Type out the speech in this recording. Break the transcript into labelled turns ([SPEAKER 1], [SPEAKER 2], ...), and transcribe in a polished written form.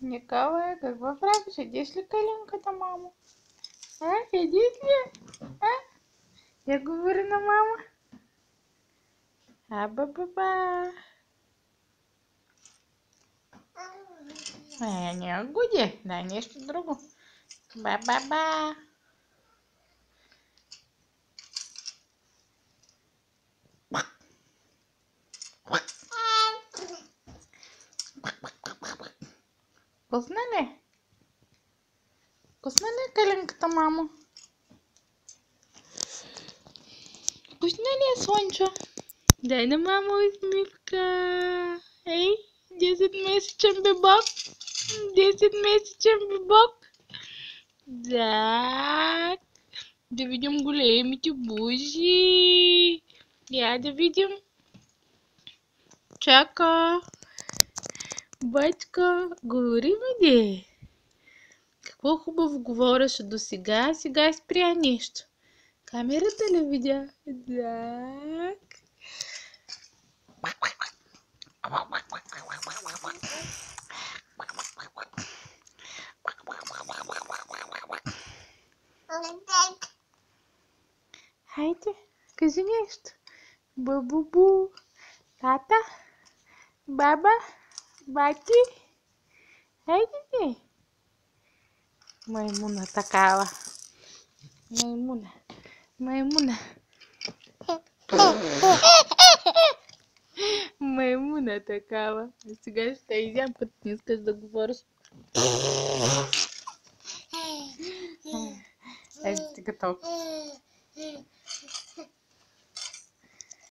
[SPEAKER 1] Николай, как правишь, идешь ли коленка-то маму? А? Идешь ли? А? Я говорю на маму. Ба-ба-ба. Не гуди, да нещо друго. Ба-ба-ба. Вкусно ли? Вкусно ли коленка-то маму? Вкусно ли, Сончо? Дай на маму усмивка. Ей, 10-месечен бебок. 10-месечен бебок. Так. Да видим големите бузи. Я да видим. Чака. Батька, говори ми де. Какво хубаво говореше до сега, сега спря нещо. Камерата ли видя? Так. Хайде, кажи нещо. Бу-бу-бу. Тата, баба, бати. Хайде ти. Маймуна такава. Маймуна. Маймуна. Маймуна такава. Сега ще изям, като не искаш да говориш. Ей, стига толкова.